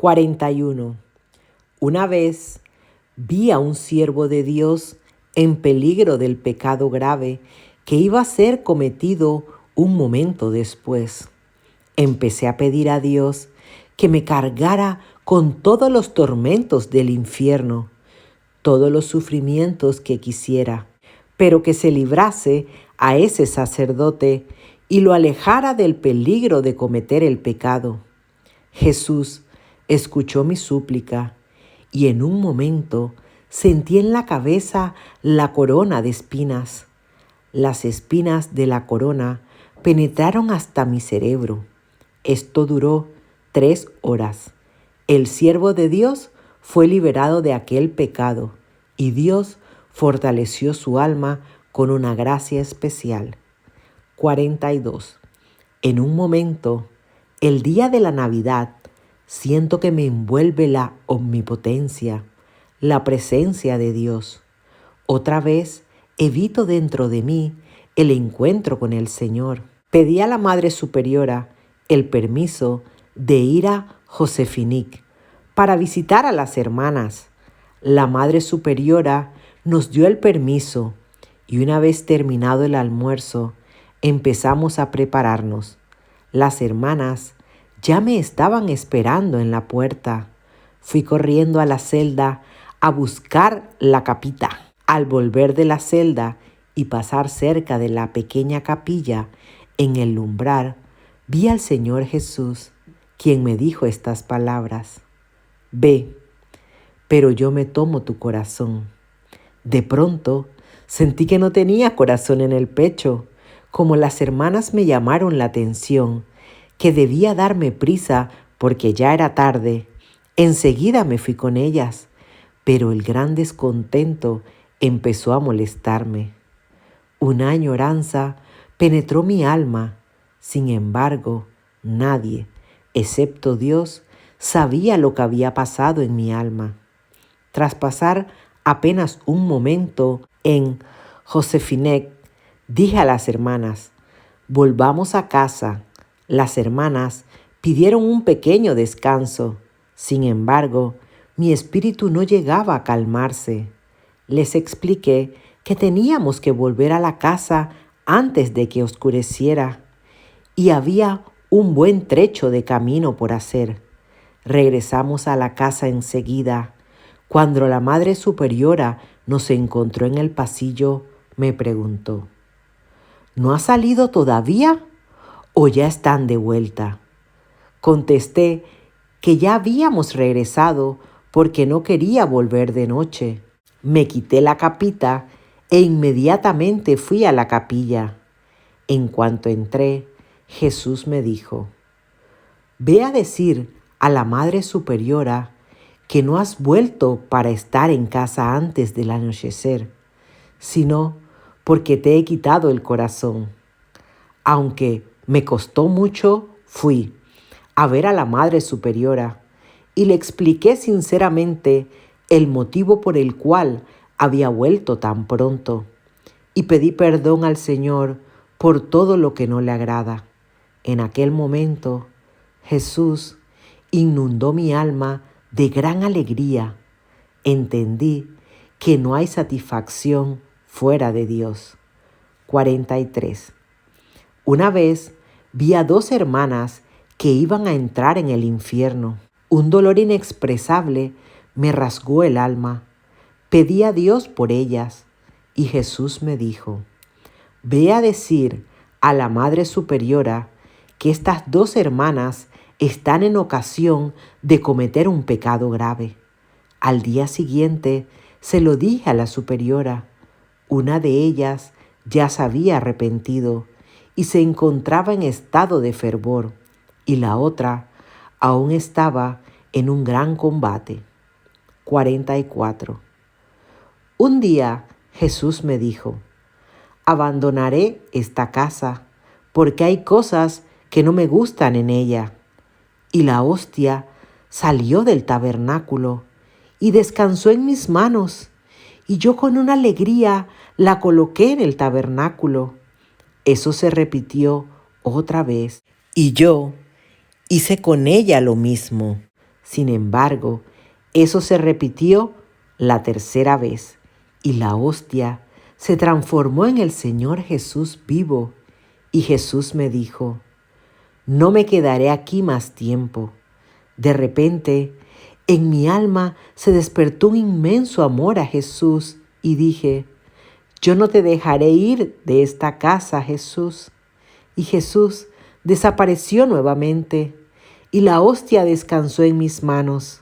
41. Una vez vi a un siervo de Dios en peligro del pecado grave que iba a ser cometido un momento después. Empecé a pedir a Dios que me cargara con todos los tormentos del infierno, todos los sufrimientos que quisiera, pero que se librase a ese sacerdote y lo alejara del peligro de cometer el pecado. Jesús escuchó mi súplica y en un momento sentí en la cabeza la corona de espinas. Las espinas de la corona penetraron hasta mi cerebro. Esto duró 3 horas. El siervo de Dios fue liberado de aquel pecado y Dios fortaleció su alma con una gracia especial. 42. En un momento, el día de la Navidad, siento que me envuelve la omnipotencia, la presencia de Dios. Otra vez evito dentro de mí el encuentro con el Señor. Pedí a la Madre Superiora el permiso de ir a Josefinic para visitar a las hermanas. La Madre Superiora nos dio el permiso y una vez terminado el almuerzo, empezamos a prepararnos. Las hermanas ya me estaban esperando en la puerta. Fui corriendo a la celda a buscar la capita. Al volver de la celda y pasar cerca de la pequeña capilla, en el umbral, vi al Señor Jesús, quien me dijo estas palabras: «Ve, pero yo me tomo tu corazón». De pronto, sentí que no tenía corazón en el pecho. Como las hermanas me llamaron la atención, que debía darme prisa porque ya era tarde, enseguida me fui con ellas, pero el gran descontento empezó a molestarme. Una añoranza penetró mi alma. Sin embargo, nadie, excepto Dios, sabía lo que había pasado en mi alma. Tras pasar apenas un momento en Josefinic, dije a las hermanas: «Volvamos a casa». Las hermanas pidieron un pequeño descanso. Sin embargo, mi espíritu no llegaba a calmarse. Les expliqué que teníamos que volver a la casa antes de que oscureciera y había un buen trecho de camino por hacer. Regresamos a la casa enseguida. Cuando la Madre Superiora nos encontró en el pasillo, me preguntó: «¿No ha salido todavía o ya están de vuelta?». Contesté que ya habíamos regresado porque no quería volver de noche. Me quité la capita e inmediatamente fui a la capilla. En cuanto entré, Jesús me dijo: «Ve a decir a la Madre Superiora que no has vuelto para estar en casa antes del anochecer, sino porque te he quitado el corazón». Aunque me costó mucho, fui a ver a la Madre Superiora y le expliqué sinceramente el motivo por el cual había vuelto tan pronto y pedí perdón al Señor por todo lo que no le agrada. En aquel momento, Jesús inundó mi alma de gran alegría. Entendí que no hay satisfacción fuera de Dios. 43. Una vez vi a 2 hermanas que iban a entrar en el infierno. Un dolor inexpresable me rasgó el alma. Pedí a Dios por ellas y Jesús me dijo: «Ve a decir a la Madre Superiora que estas 2 hermanas están en ocasión de cometer un pecado grave». Al día siguiente se lo dije a la superiora. Una de ellas ya se había arrepentido y se encontraba en estado de fervor, y la otra aún estaba en un gran combate. 44. Un día Jesús me dijo: «Abandonaré esta casa porque hay cosas que no me gustan en ella». Y la hostia salió del tabernáculo y descansó en mis manos, y yo con una alegría la coloqué en el tabernáculo. Eso se repitió otra vez, y yo hice con ella lo mismo. Sin embargo, eso se repitió la tercera vez y la hostia se transformó en el Señor Jesús vivo. Y Jesús me dijo: no me quedaré aquí más tiempo. De repente, en mi alma se despertó un inmenso amor a Jesús y dije: yo no te dejaré ir de esta casa, Jesús. Y Jesús desapareció nuevamente y la hostia descansó en mis manos.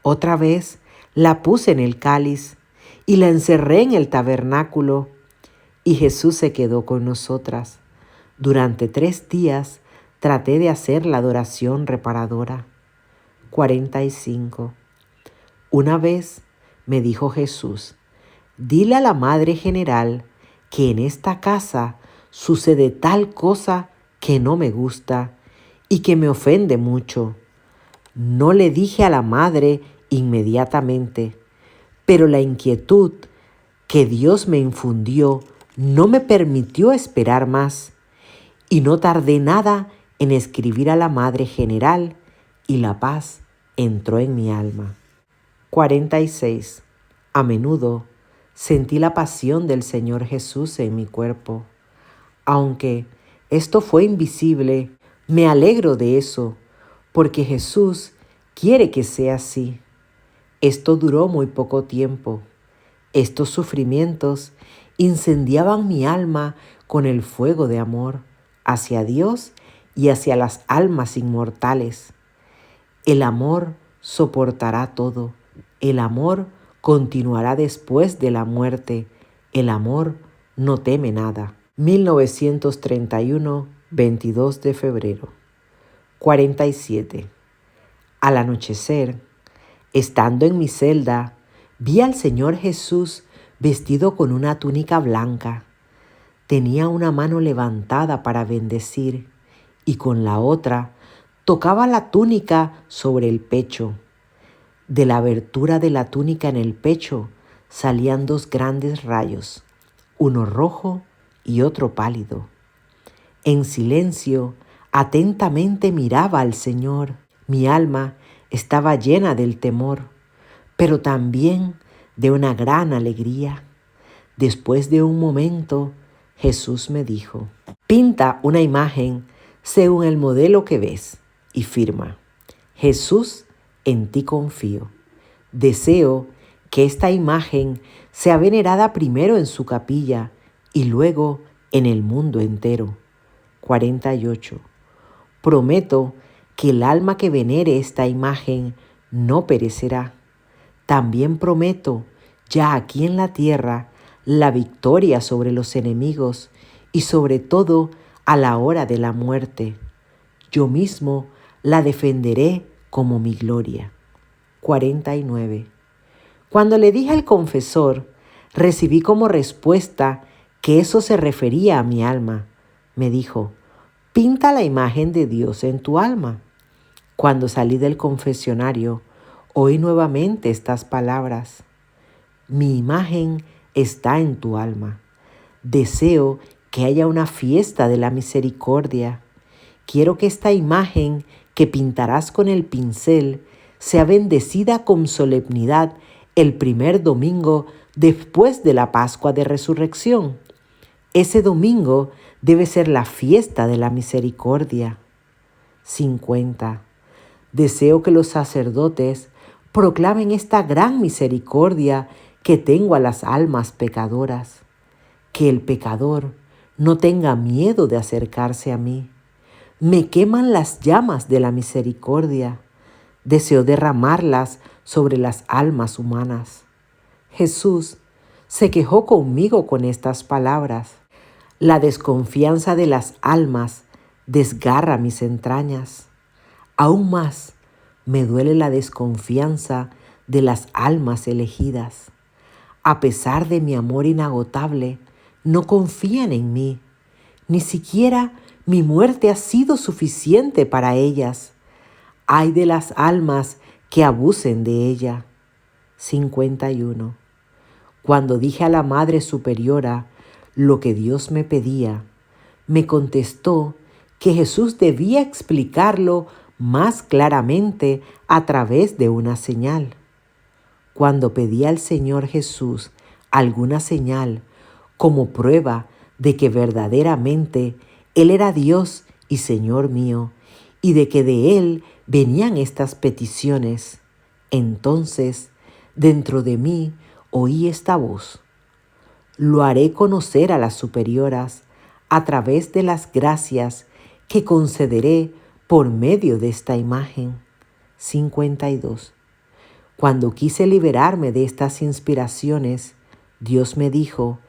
Otra vez la puse en el cáliz y la encerré en el tabernáculo. Y Jesús se quedó con nosotras. Durante 3 días traté de hacer la adoración reparadora. 45. Una vez me dijo Jesús: dile a la Madre General que en esta casa sucede tal cosa que no me gusta y que me ofende mucho. No le dije a la madre inmediatamente, pero la inquietud que Dios me infundió no me permitió esperar más, y no tardé nada en escribir a la Madre General, y la paz entró en mi alma. 46. A menudo sentí la pasión del Señor Jesús en mi cuerpo. Aunque esto fue invisible, me alegro de eso, porque Jesús quiere que sea así. Esto duró muy poco tiempo. Estos sufrimientos incendiaban mi alma con el fuego de amor hacia Dios y hacia las almas inmortales. El amor soportará todo. El amor continuará después de la muerte. El amor no teme nada. 1931, 22 de febrero. 47. Al anochecer, estando en mi celda, vi al Señor Jesús vestido con una túnica blanca. Tenía una mano levantada para bendecir y con la otra tocaba la túnica sobre el pecho. De la abertura de la túnica en el pecho salían 2 grandes rayos, uno rojo y otro pálido. En silencio, atentamente miraba al Señor. Mi alma estaba llena del temor, pero también de una gran alegría. Después de un momento, Jesús me dijo: pinta una imagen según el modelo que ves y firma: Jesús, en ti confío. Deseo que esta imagen sea venerada primero en su capilla y luego en el mundo entero. 48. Prometo que el alma que venere esta imagen no perecerá. También prometo, ya aquí en la tierra, la victoria sobre los enemigos y sobre todo a la hora de la muerte. Yo mismo la defenderé como mi gloria. 49. Cuando le dije al confesor, recibí como respuesta que eso se refería a mi alma. Me dijo: pinta la imagen de Dios en tu alma. Cuando salí del confesionario, oí nuevamente estas palabras: mi imagen está en tu alma. Deseo que haya una fiesta de la misericordia. Quiero que esta imagen que pintarás con el pincel sea bendecida con solemnidad el primer domingo después de la Pascua de Resurrección. Ese domingo debe ser la fiesta de la misericordia. 50. Deseo que los sacerdotes proclamen esta gran misericordia que tengo a las almas pecadoras. Que el pecador no tenga miedo de acercarse a mí. Me queman las llamas de la misericordia. Deseo derramarlas sobre las almas humanas. Jesús se quejó conmigo con estas palabras: la desconfianza de las almas desgarra mis entrañas. Aún más me duele la desconfianza de las almas elegidas. A pesar de mi amor inagotable, no confían en mí. Ni siquiera mi muerte ha sido suficiente para ellas. Ay de las almas que abusen de ella. 51. Cuando dije a la Madre Superiora lo que Dios me pedía, me contestó que Jesús debía explicarlo más claramente a través de una señal. Cuando pedí al Señor Jesús alguna señal como prueba de que verdaderamente Él era Dios y Señor mío, y de que de Él venían estas peticiones, entonces dentro de mí oí esta voz: lo haré conocer a las superioras a través de las gracias que concederé por medio de esta imagen. 52. Cuando quise liberarme de estas inspiraciones, Dios me dijo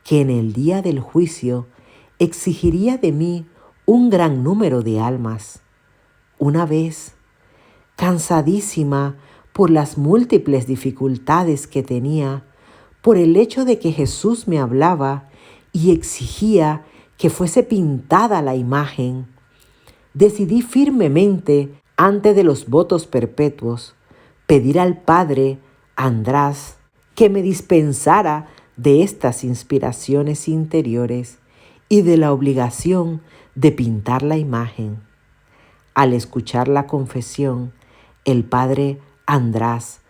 que en el día del juicio exigiría de mí un gran número de almas. Una vez, cansadísima por las múltiples dificultades que tenía, por el hecho de que Jesús me hablaba y exigía que fuese pintada la imagen, decidí firmemente, antes de los votos perpetuos, pedir al Padre András que me dispensara de estas inspiraciones interiores y de la obligación de pintar la imagen. Al escuchar la confesión, el Padre András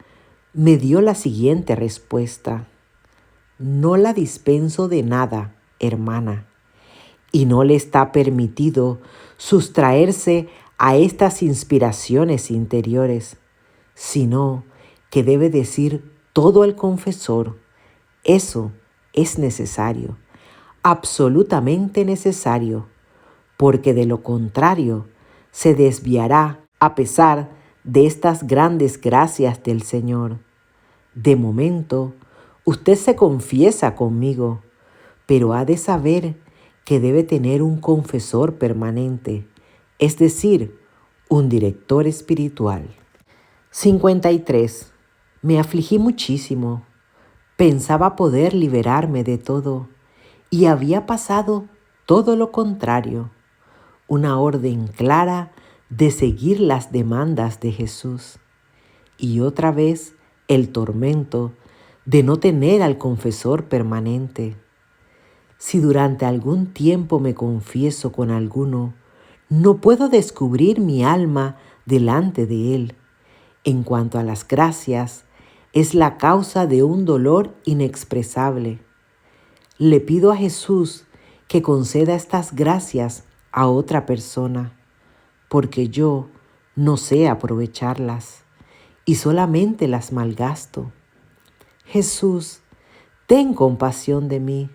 me dio la siguiente respuesta: no la dispenso de nada, hermana, y no le está permitido sustraerse a estas inspiraciones interiores, sino que debe decir todo el confesor. Eso es necesario, absolutamente necesario, porque de lo contrario se desviará a pesar de estas grandes gracias del Señor. De momento, usted se confiesa conmigo, pero ha de saber que debe tener un confesor permanente, es decir, un director espiritual. 53. Me afligí muchísimo. Pensaba poder liberarme de todo, y había pasado todo lo contrario, una orden clara de seguir las demandas de Jesús, y otra vez el tormento de no tener al confesor permanente. Si durante algún tiempo me confieso con alguno, no puedo descubrir mi alma delante de él. En cuanto a las gracias, es la causa de un dolor inexpresable. Le pido a Jesús que conceda estas gracias a otra persona, porque yo no sé aprovecharlas y solamente las malgasto. Jesús, ten compasión de mí.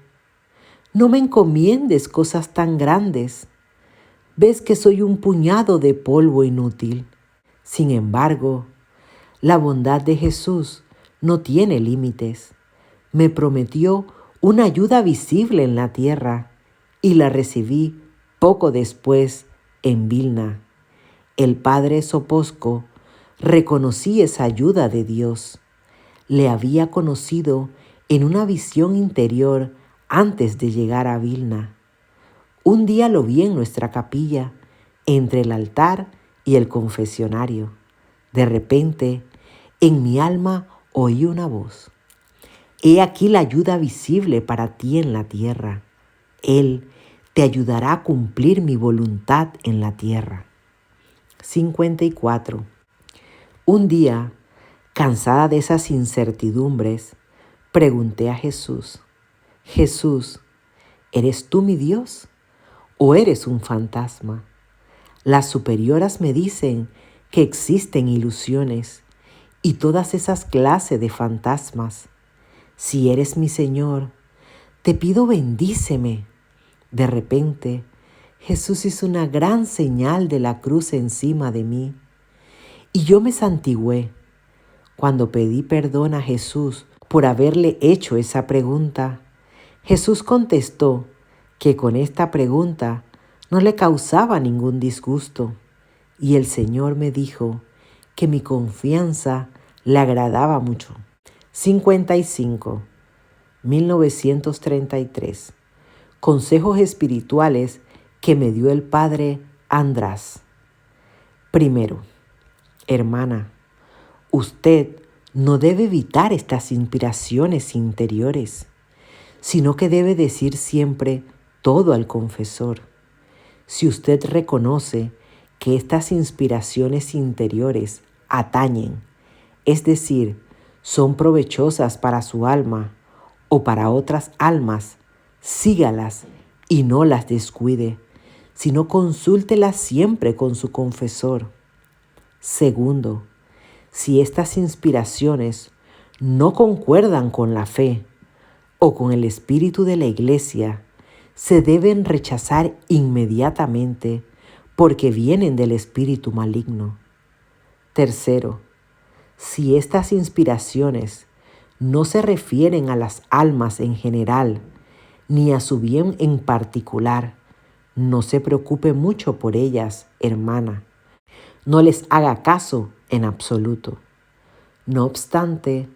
No me encomiendes cosas tan grandes. Ves que soy un puñado de polvo inútil. Sin embargo, la bondad de Jesús no tiene límites. Me prometió una ayuda visible en la tierra y la recibí poco después en Vilna. El padre Soposko reconocí esa ayuda de Dios. Le había conocido en una visión interior antes de llegar a Vilna. Un día lo vi en nuestra capilla, entre el altar y el confesionario. De repente, en mi alma oí una voz: he aquí la ayuda visible para ti en la tierra. Él te ayudará a cumplir mi voluntad en la tierra. 54. Un día, cansada de esas incertidumbres, pregunté a Jesús: Jesús, ¿eres tú mi Dios o eres un fantasma? Las superioras me dicen que existen ilusiones y todas esas clases de fantasmas. Si eres mi Señor, te pido bendíceme. De repente, Jesús hizo una gran señal de la cruz encima de mí y yo me santigüé. Cuando pedí perdón a Jesús por haberle hecho esa pregunta, Jesús contestó que con esta pregunta no le causaba ningún disgusto, y el Señor me dijo que mi confianza le agradaba mucho. 55. 1933. Consejos espirituales que me dio el Padre András. Primero, hermana, usted no debe evitar estas inspiraciones interiores, sino que debe decir siempre todo al confesor. Si usted reconoce que estas inspiraciones interiores atañen, es decir, son provechosas para su alma o para otras almas, sígalas y no las descuide, sino consúltelas siempre con su confesor. Segundo, si estas inspiraciones no concuerdan con la fe o con el espíritu de la Iglesia, se deben rechazar inmediatamente porque vienen del espíritu maligno. Tercero, si estas inspiraciones no se refieren a las almas en general, ni a su bien en particular, no se preocupe mucho por ellas, hermana. No les haga caso en absoluto. No obstante,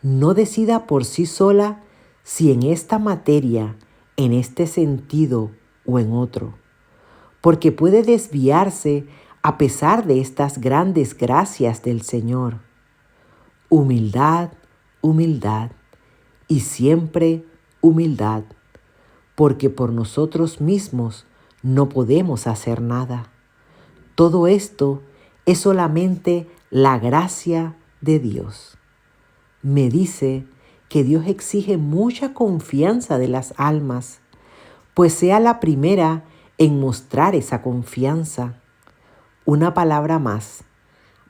no decida por sí sola si en esta materia, en este sentido o en otro, porque puede desviarse a pesar de estas grandes gracias del Señor. Humildad, humildad y siempre humildad, porque por nosotros mismos no podemos hacer nada. Todo esto es solamente la gracia de Dios. Me dice que Dios exige mucha confianza de las almas, pues sea la primera en mostrar esa confianza. Una palabra más,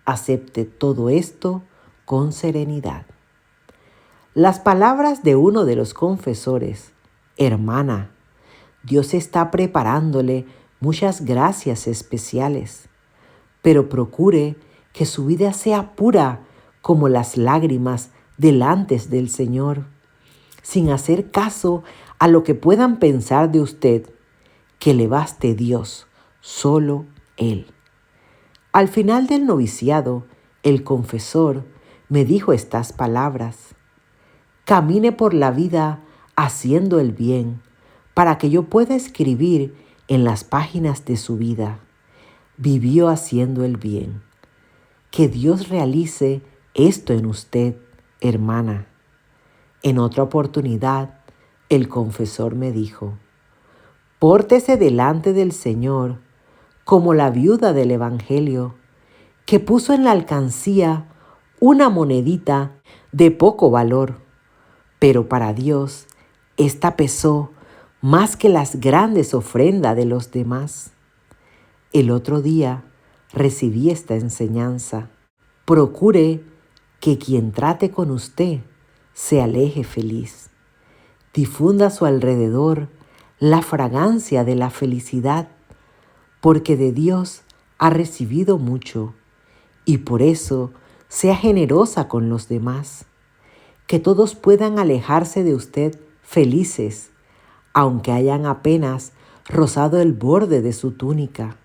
acepte todo esto con serenidad. Las palabras de uno de los confesores: hermana, Dios está preparándole muchas gracias especiales, pero procure que su vida sea pura como las lágrimas delante del Señor, sin hacer caso a lo que puedan pensar de usted, que le baste Dios, solo Él. Al final del noviciado, el confesor me dijo estas palabras: camine por la vida haciendo el bien, para que yo pueda escribir en las páginas de su vida: vivió haciendo el bien. Que Dios realice esto en usted, hermana. En otra oportunidad, el confesor me dijo: pórtese delante del Señor como la viuda del Evangelio, que puso en la alcancía una monedita de poco valor, pero para Dios esta pesó más que las grandes ofrendas de los demás. El otro día recibí esta enseñanza: procure que quien trate con usted se aleje feliz. Difunda a su alrededor la fragancia de la felicidad, porque de Dios ha recibido mucho y por eso sea generosa con los demás. Que todos puedan alejarse de usted felices, aunque hayan apenas rozado el borde de su túnica.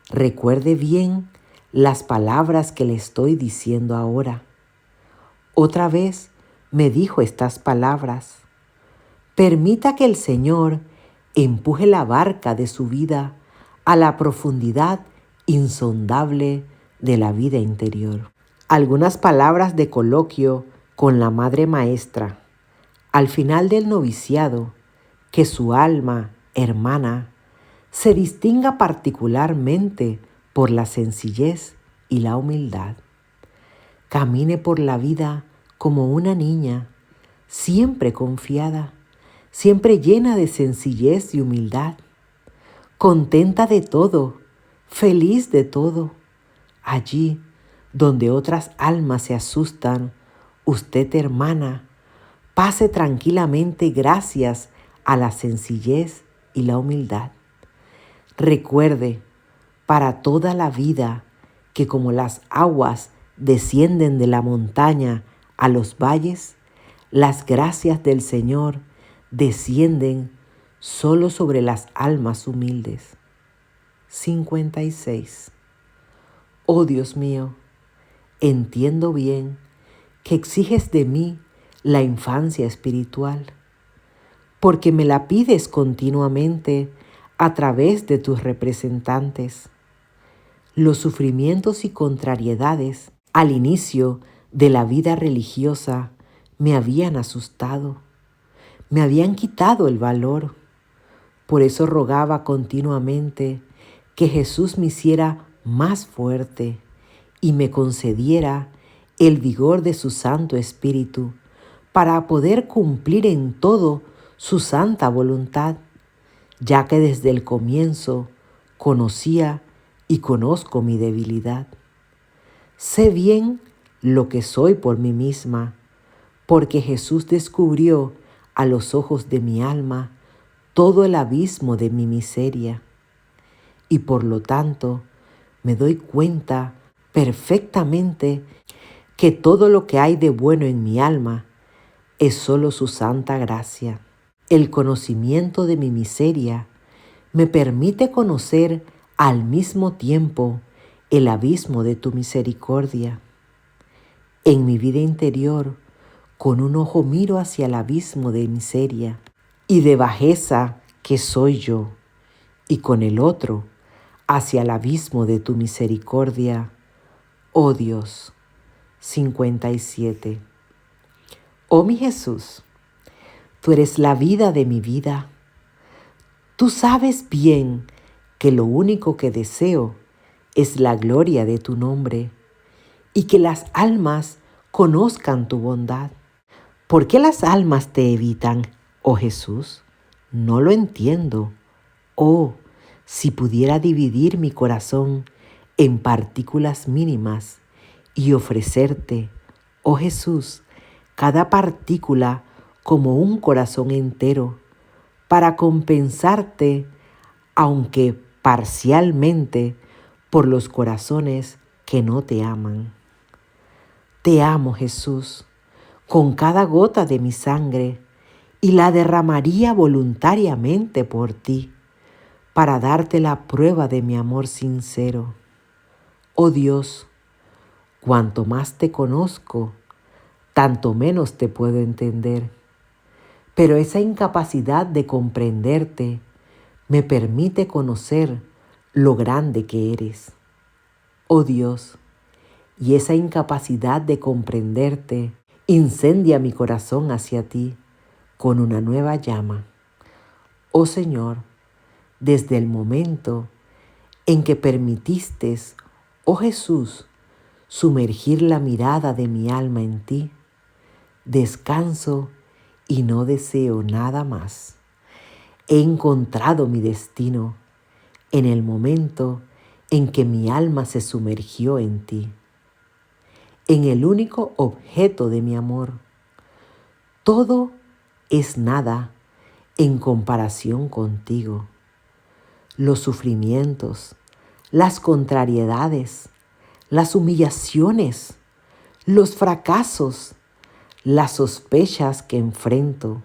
Recuerde bien las palabras que le estoy diciendo ahora. Otra vez me dijo estas palabras: permita que el Señor empuje la barca de su vida a la profundidad insondable de la vida interior. Algunas palabras de coloquio con la Madre Maestra. Al final del noviciado, que su alma, hermana, se distinga particularmente por la sencillez y la humildad. Camine por la vida como una niña, siempre confiada, siempre llena de sencillez y humildad, contenta de todo, feliz de todo. Allí donde otras almas se asustan, usted, hermana, pase tranquilamente gracias a la sencillez y la humildad. Recuerde para toda la vida que como las aguas descienden de la montaña a los valles, las gracias del Señor descienden solo sobre las almas humildes. 56. Oh Dios mío, entiendo bien que exiges de mí la infancia espiritual, porque me la pides continuamente a través de tus representantes. Los sufrimientos y contrariedades al inicio de la vida religiosa me habían asustado, me habían quitado el valor. Por eso rogaba continuamente que Jesús me hiciera más fuerte y me concediera el vigor de su Santo Espíritu para poder cumplir en todo su santa voluntad, ya que desde el comienzo conocía y conozco mi debilidad. Sé bien lo que soy por mí misma, porque Jesús descubrió a los ojos de mi alma todo el abismo de mi miseria, y por lo tanto me doy cuenta perfectamente que todo lo que hay de bueno en mi alma es solo su santa gracia. El conocimiento de mi miseria me permite conocer al mismo tiempo el abismo de tu misericordia. En mi vida interior, con un ojo miro hacia el abismo de miseria y de bajeza que soy yo, y con el otro hacia el abismo de tu misericordia, oh Dios. 57. Oh mi Jesús, tú eres la vida de mi vida. Tú sabes bien que lo único que deseo es la gloria de tu nombre y que las almas conozcan tu bondad. ¿Por qué las almas te evitan, oh Jesús? No lo entiendo. Oh, si pudiera dividir mi corazón en partículas mínimas y ofrecerte, oh Jesús, cada partícula como un corazón entero, para compensarte, aunque parcialmente, por los corazones que no te aman. Te amo, Jesús, con cada gota de mi sangre, y la derramaría voluntariamente por ti, para darte la prueba de mi amor sincero. Oh Dios, cuanto más te conozco, tanto menos te puedo entender. Pero esa incapacidad de comprenderte me permite conocer lo grande que eres, oh Dios, y esa incapacidad de comprenderte incendia mi corazón hacia ti con una nueva llama. Oh Señor, desde el momento en que permitiste, oh Jesús, sumergir la mirada de mi alma en ti, descanso y no deseo nada más. He encontrado mi destino en el momento en que mi alma se sumergió en ti, en el único objeto de mi amor. Todo es nada en comparación contigo. Los sufrimientos, las contrariedades, las humillaciones, los fracasos, las sospechas que enfrento,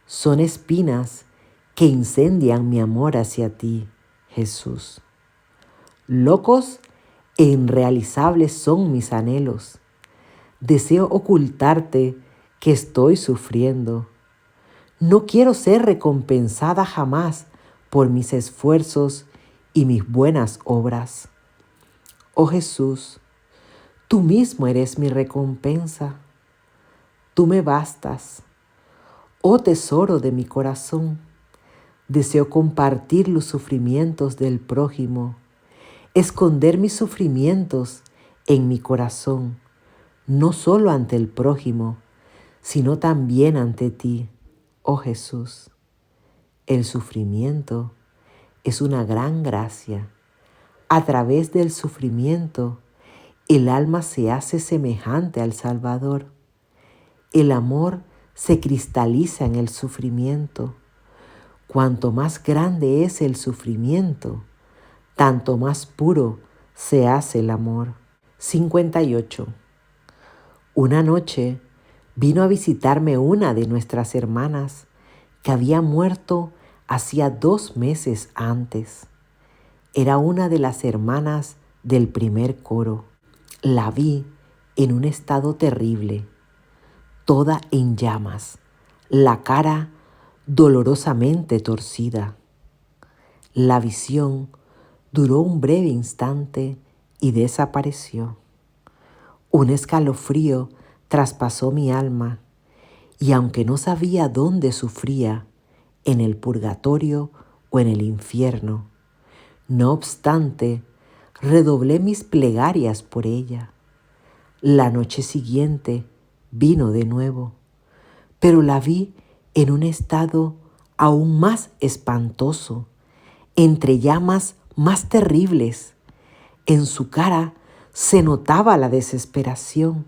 son espinas que incendian mi amor hacia ti, Jesús. Locos e irrealizables son mis anhelos. Deseo ocultarte que estoy sufriendo. No quiero ser recompensada jamás por mis esfuerzos y mis buenas obras. Oh Jesús, tú mismo eres mi recompensa. Tú me bastas. Oh tesoro de mi corazón, deseo compartir los sufrimientos del prójimo, esconder mis sufrimientos en mi corazón, no solo ante el prójimo, sino también ante ti, oh Jesús. El sufrimiento es una gran gracia. A través del sufrimiento, el alma se hace semejante al Salvador. El amor se cristaliza en el sufrimiento. Cuanto más grande es el sufrimiento, tanto más puro se hace el amor. 58. Una noche vino a visitarme una de nuestras hermanas que había muerto hacía 2 meses antes. Era una de las hermanas del primer coro. La vi en un estado terrible, toda en llamas, la cara dolorosamente torcida. La visión duró un breve instante y desapareció. Un escalofrío traspasó mi alma, y aunque no sabía dónde sufría, en el purgatorio o en el infierno, No obstante, redoblé mis plegarias por ella. La noche siguiente vino de nuevo, pero la vi en un estado aún más espantoso, entre llamas más terribles. En su cara se notaba la desesperación.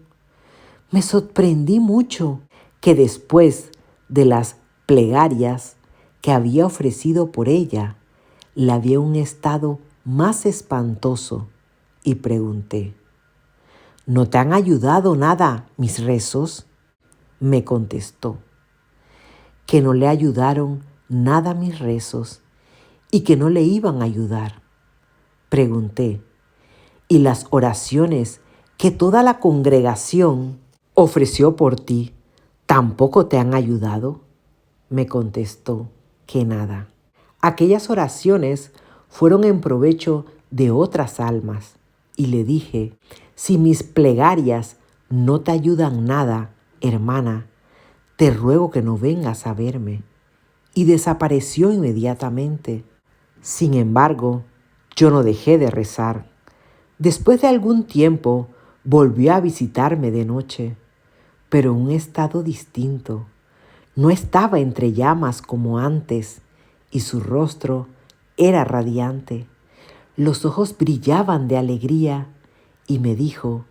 Me sorprendí mucho que después de las plegarias que había ofrecido por ella, la vi en un estado más espantoso y pregunté: ¿No te han ayudado nada mis rezos? Me contestó que no le ayudaron nada mis rezos y que no le iban a ayudar. Pregunté: ¿Y las oraciones que toda la congregación ofreció por ti tampoco te han ayudado? Me contestó que nada. Aquellas oraciones fueron en provecho de otras almas. Y le dije: si mis plegarias no te ayudan nada, hermana, te ruego que no vengas a verme. Y desapareció inmediatamente. Sin embargo, yo no dejé de rezar. Después de algún tiempo, volvió a visitarme de noche, pero en un estado distinto. No estaba entre llamas como antes, y su rostro era radiante. Los ojos brillaban de alegría y me dijo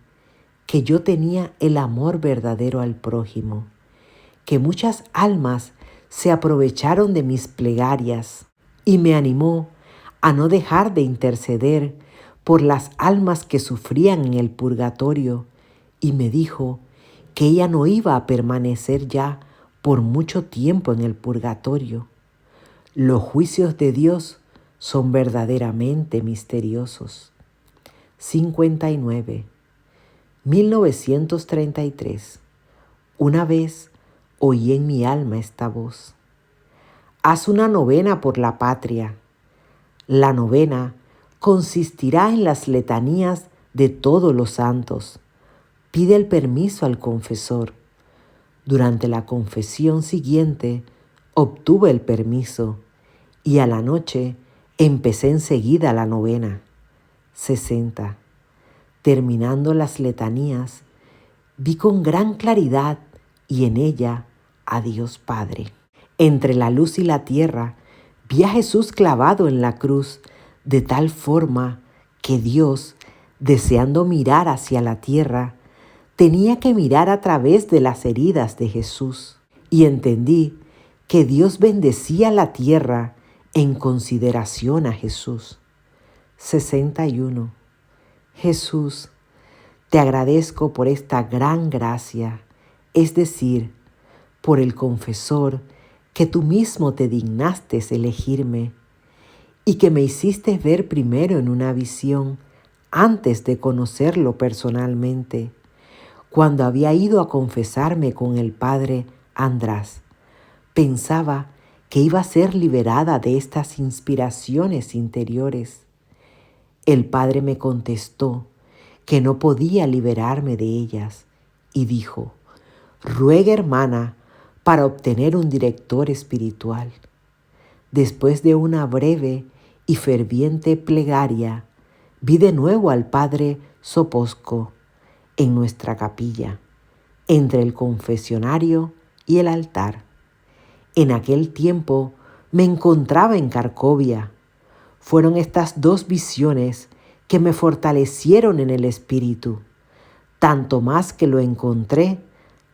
que yo tenía el amor verdadero al prójimo, que muchas almas se aprovecharon de mis plegarias y me animó a no dejar de interceder por las almas que sufrían en el purgatorio, y me dijo que ella no iba a permanecer ya por mucho tiempo en el purgatorio. Los juicios de Dios son verdaderamente misteriosos. 59. 1933. Una vez oí en mi alma esta voz: haz una novena por la patria. La novena consistirá en las letanías de todos los santos. Pide el permiso al confesor. Durante la confesión siguiente obtuve el permiso y a la noche empecé enseguida la novena. 60. Terminando las letanías, vi con gran claridad y en ella a Dios Padre. Entre la luz y la tierra vi a Jesús clavado en la cruz, de tal forma que Dios, deseando mirar hacia la tierra, tenía que mirar a través de las heridas de Jesús. Y entendí que Dios bendecía la tierra en consideración a Jesús. 61. Jesús, te agradezco por esta gran gracia, es decir, por el confesor que tú mismo te dignaste elegirme y que me hiciste ver primero en una visión antes de conocerlo personalmente, cuando había ido a confesarme con el padre András. Pensaba que iba a ser liberada de estas inspiraciones interiores. El padre me contestó que no podía liberarme de ellas y dijo: ruega, hermana, para obtener un director espiritual. Después de una breve y ferviente plegaria, vi de nuevo al padre Soposco en nuestra capilla, entre el confesionario y el altar. En aquel tiempo me encontraba en Cracovia. Fueron estas dos visiones que me fortalecieron en el espíritu, tanto más que lo encontré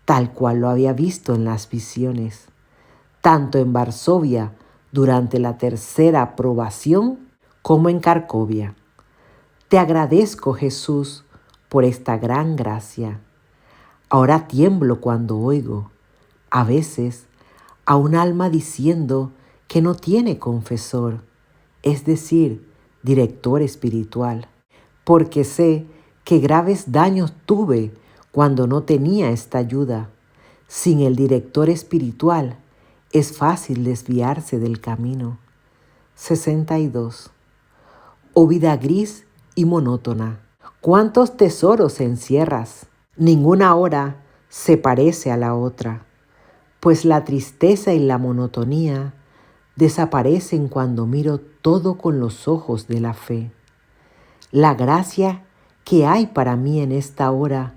tal cual lo había visto en las visiones, tanto en Varsovia durante la tercera probación como en Cracovia. Te agradezco, Jesús, por esta gran gracia. Ahora tiemblo cuando oigo, a veces, a un alma diciendo que no tiene confesor, es decir, director espiritual, porque sé que graves daños tuve cuando no tenía esta ayuda. Sin el director espiritual es fácil desviarse del camino. 62. Oh vida gris y monótona, ¿cuántos tesoros encierras? Ninguna hora se parece a la otra, pues la tristeza y la monotonía desaparecen cuando miro todo con los ojos de la fe. La gracia que hay para mí en esta hora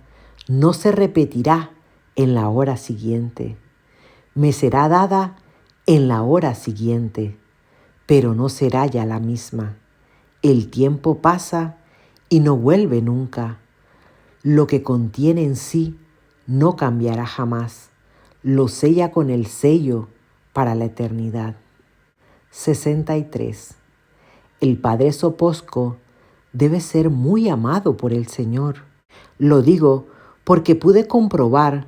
no se repetirá en la hora siguiente. Me será dada en la hora siguiente, pero no será ya la misma. El tiempo pasa y no vuelve nunca. Lo que contiene en sí no cambiará jamás. Lo sella con el sello para la eternidad. 63. El Padre Soposco debe ser muy amado por el Señor. Lo digo porque pude comprobar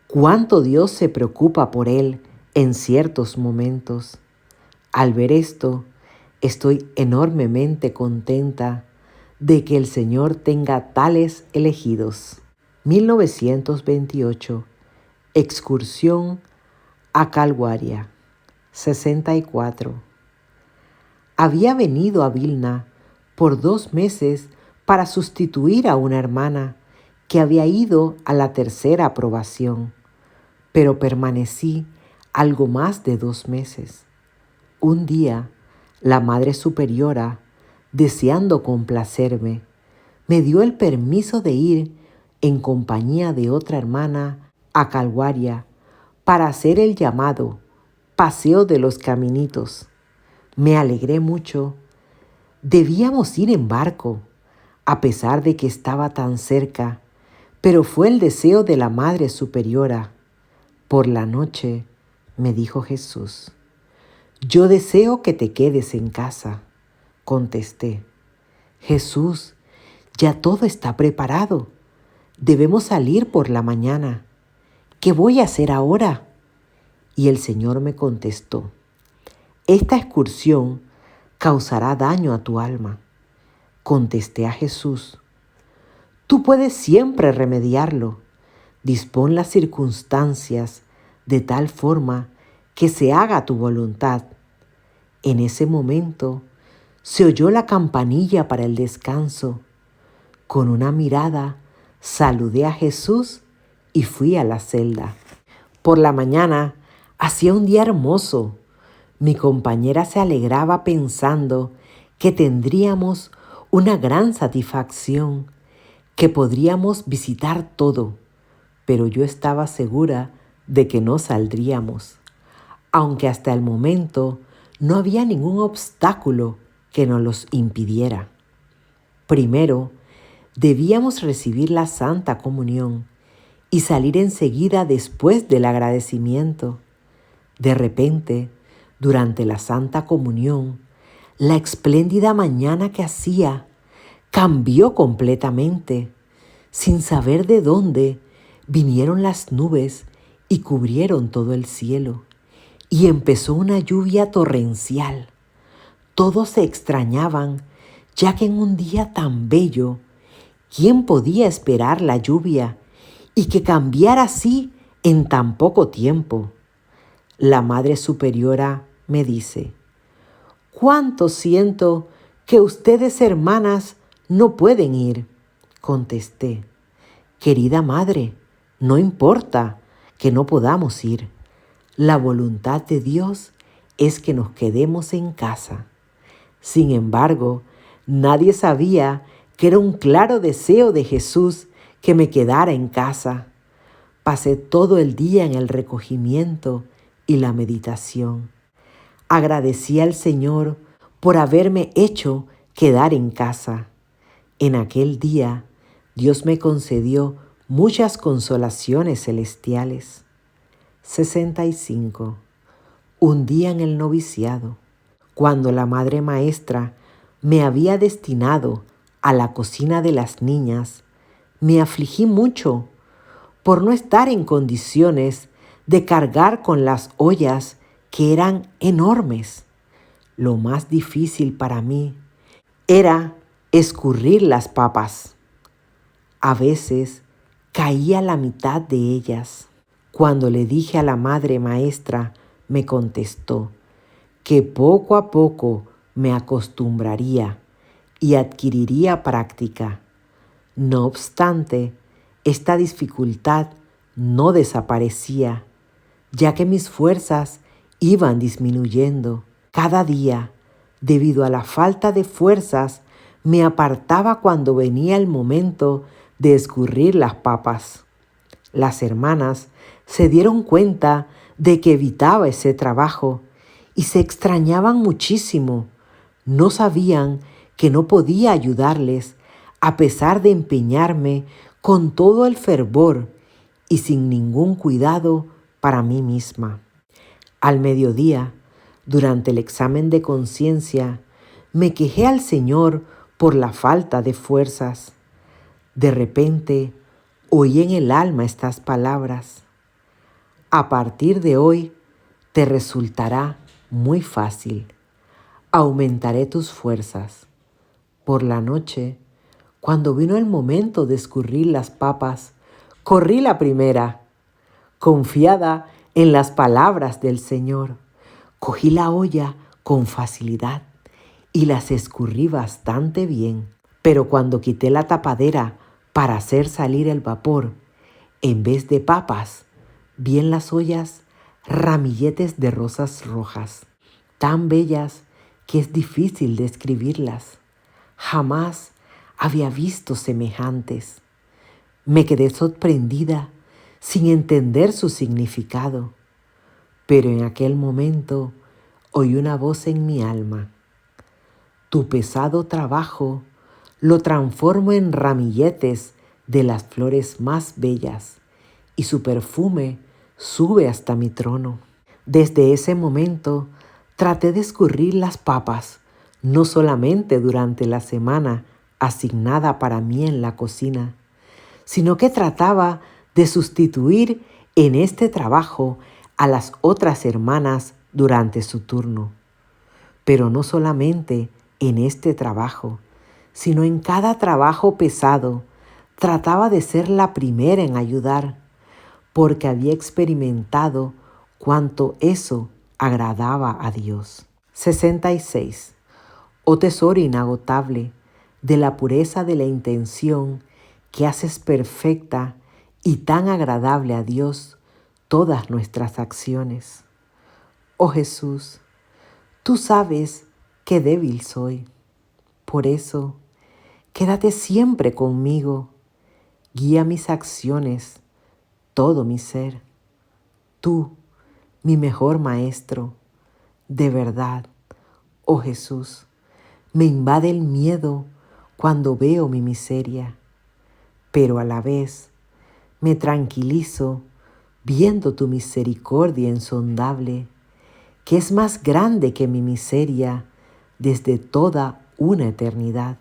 cuánto Dios se preocupa por él en ciertos momentos. Al ver esto, estoy enormemente contenta de que el Señor tenga tales elegidos. 1928. Excursión a Calguaria. 64. Había venido a Vilna por 2 meses para sustituir a una hermana que había ido a la tercera aprobación, pero permanecí algo más de 2 meses. Un día, la Madre Superiora, deseando complacerme, me dio el permiso de ir en compañía de otra hermana a Calguaria para hacer el llamado Paseo de los Caminitos. Me alegré mucho. Debíamos ir en barco, a pesar de que estaba tan cerca, pero fue el deseo de la Madre Superiora. Por la noche, me dijo Jesús, yo deseo que te quedes en casa. Contesté, Jesús, ya todo está preparado. Debemos salir por la mañana. ¿Qué voy a hacer ahora? Y el Señor me contestó, esta excursión causará daño a tu alma. Contesté a Jesús, tú puedes siempre remediarlo. Dispón las circunstancias de tal forma que se haga tu voluntad. En ese momento se oyó la campanilla para el descanso. Con una mirada saludé a Jesús y fui a la celda. Por la mañana hacía un día hermoso. Mi compañera se alegraba pensando que tendríamos una gran satisfacción, que podríamos visitar todo, pero yo estaba segura de que no saldríamos, aunque hasta el momento no había ningún obstáculo que nos los impidiera. Primero, debíamos recibir la Santa Comunión y salir enseguida después del agradecimiento. De repente, durante la Santa Comunión, la espléndida mañana que hacía cambió completamente. Sin saber de dónde, vinieron las nubes y cubrieron todo el cielo, y empezó una lluvia torrencial. Todos se extrañaban, ya que en un día tan bello, ¿quién podía esperar la lluvia y que cambiara así en tan poco tiempo? La Madre Superiora me dice, ¿cuánto siento que ustedes, hermanas, no pueden ir? Contesté, querida Madre, no importa que no podamos ir. La voluntad de Dios es que nos quedemos en casa. Sin embargo, nadie sabía que era un claro deseo de Jesús que me quedara en casa. Pasé todo el día en el recogimiento y la meditación. Agradecí al Señor por haberme hecho quedar en casa. En aquel día, Dios me concedió muchas consolaciones celestiales. 65. Un día en el noviciado, cuando la Madre Maestra me había destinado a la cocina de las niñas, me afligí mucho por no estar en condiciones de cargar con las ollas que eran enormes. Lo más difícil para mí era escurrir las papas. A veces caía la mitad de ellas. Cuando le dije a la Madre Maestra, me contestó que poco a poco me acostumbraría y adquiriría práctica. No obstante, esta dificultad no desaparecía, ya que mis fuerzas iban disminuyendo. Cada día debido a la falta de fuerzas, me apartaba cuando venía el momento de escurrir las papas. Las hermanas se dieron cuenta de que evitaba ese trabajo y se extrañaban muchísimo. No sabían que no podía ayudarles a pesar de empeñarme con todo el fervor y sin ningún cuidado para mí misma. Al mediodía, durante el examen de conciencia, me quejé al Señor por la falta de fuerzas. De repente, oí en el alma estas palabras: a partir de hoy te resultará muy fácil. Aumentaré tus fuerzas. Por la noche, cuando vino el momento de escurrir las papas, corrí la primera, confiada en las palabras del Señor. Cogí la olla con facilidad y las escurrí bastante bien. Pero cuando quité la tapadera para hacer salir el vapor, en vez de papas, vi en las ollas ramilletes de rosas rojas, tan bellas que es difícil describirlas. Jamás había visto semejantes. Me quedé sorprendida sin entender su significado, pero en aquel momento oí una voz en mi alma: tu pesado trabajo lo transformo en ramilletes de las flores más bellas, y su perfume sube hasta mi trono. Desde ese momento traté de escurrir las papas, no solamente durante la semana asignada para mí en la cocina, sino que trataba de sustituir en este trabajo a las otras hermanas durante su turno. Pero no solamente en este trabajo, sino en cada trabajo pesado, trataba de ser la primera en ayudar, porque había experimentado cuánto eso agradaba a Dios. 66. Oh tesoro inagotable de la pureza de la intención, que haces perfecta y tan agradable a Dios todas nuestras acciones. Oh Jesús, tú sabes qué débil soy. Por eso, quédate siempre conmigo. Guía mis acciones, todo mi ser. Tú, mi mejor maestro, de verdad, oh Jesús, me invade el miedo cuando veo mi miseria, pero a la vez me tranquilizo viendo tu misericordia insondable, que es más grande que mi miseria desde toda una eternidad.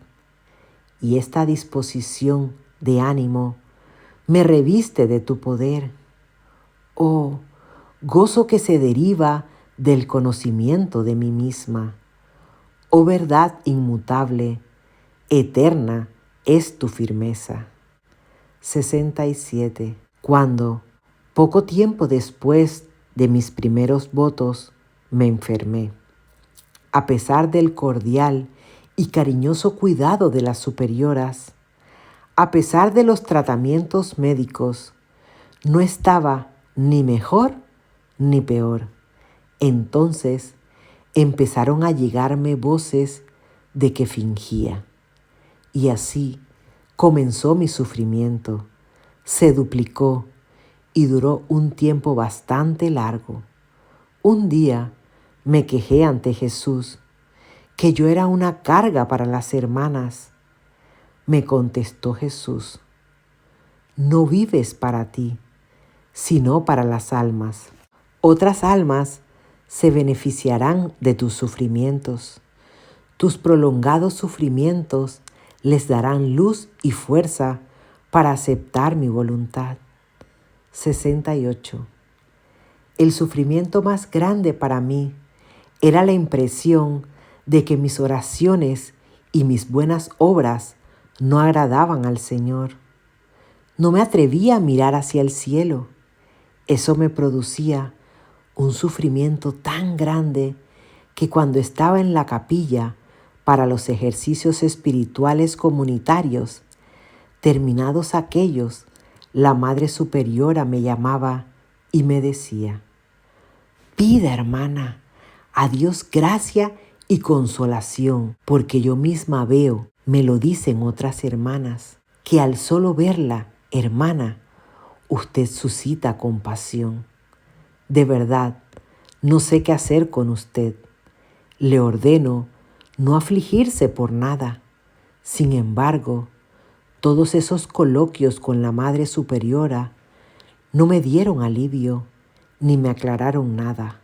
Y esta disposición de ánimo me reviste de tu poder. Oh, gozo que se deriva del conocimiento de mí misma. Oh verdad inmutable, eterna es tu firmeza. 67. Cuando, poco tiempo después de mis primeros votos, me enfermé, a pesar del cordial y cariñoso cuidado de las superioras, a pesar de los tratamientos médicos, no estaba ni mejor ni peor. Entonces empezaron a llegarme voces de que fingía. Y así comenzó mi sufrimiento. Se duplicó y duró un tiempo bastante largo. Un día me quejé ante Jesús que yo era una carga para las hermanas. Me contestó Jesús: no vives para ti, sino para las almas. Otras almas se beneficiarán de tus sufrimientos. Tus prolongados sufrimientos les darán luz y fuerza para aceptar mi voluntad. 68. El sufrimiento más grande para mí era la impresión de que mis oraciones y mis buenas obras no agradaban al Señor. No me atrevía a mirar hacia el cielo. Eso me producía un sufrimiento tan grande que cuando estaba en la capilla para los ejercicios espirituales comunitarios, terminados aquellos, la Madre Superiora me llamaba y me decía: pida, hermana, a Dios gracia y consolación, porque yo misma veo, me lo dicen otras hermanas, que al solo verla, hermana, usted suscita compasión. De verdad, no sé qué hacer con usted. Le ordeno no afligirse por nada. Sin embargo, todos esos coloquios con la Madre Superiora no me dieron alivio ni me aclararon nada.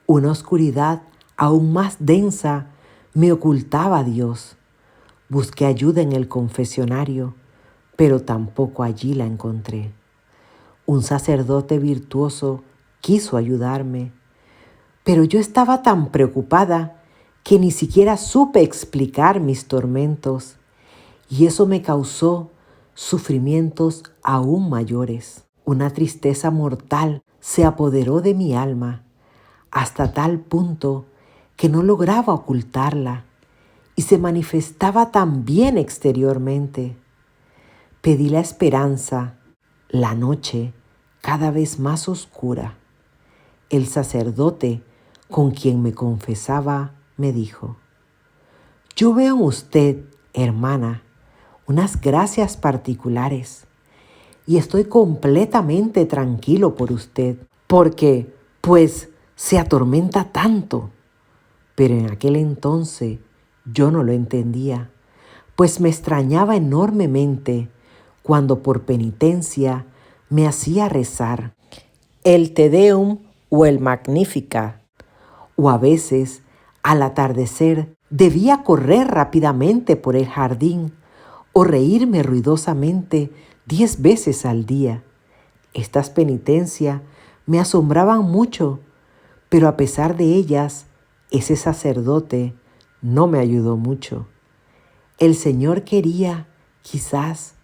Una oscuridad aún más densa me ocultaba a Dios. Busqué ayuda en el confesionario, pero tampoco allí la encontré. Un sacerdote virtuoso quiso ayudarme, pero yo estaba tan preocupada que ni siquiera supe explicar mis tormentos, y eso me causó sufrimientos aún mayores. Una tristeza mortal se apoderó de mi alma hasta tal punto que no lograba ocultarla y se manifestaba tan bien exteriormente. Pedí la esperanza, la noche cada vez más oscura. El sacerdote con quien me confesaba me dijo: yo veo en usted, hermana, unas gracias particulares y estoy completamente tranquilo por usted, porque, pues, se atormenta tanto. Pero en aquel entonces yo no lo entendía, pues me extrañaba enormemente cuando por penitencia me hacía rezar el Te Deum o el Magnificat, o a veces, al atardecer, debía correr rápidamente por el jardín o reírme ruidosamente 10 veces al día. Estas penitencias me asombraban mucho, pero a pesar de ellas, ese sacerdote no me ayudó mucho. El Señor quería, quizás,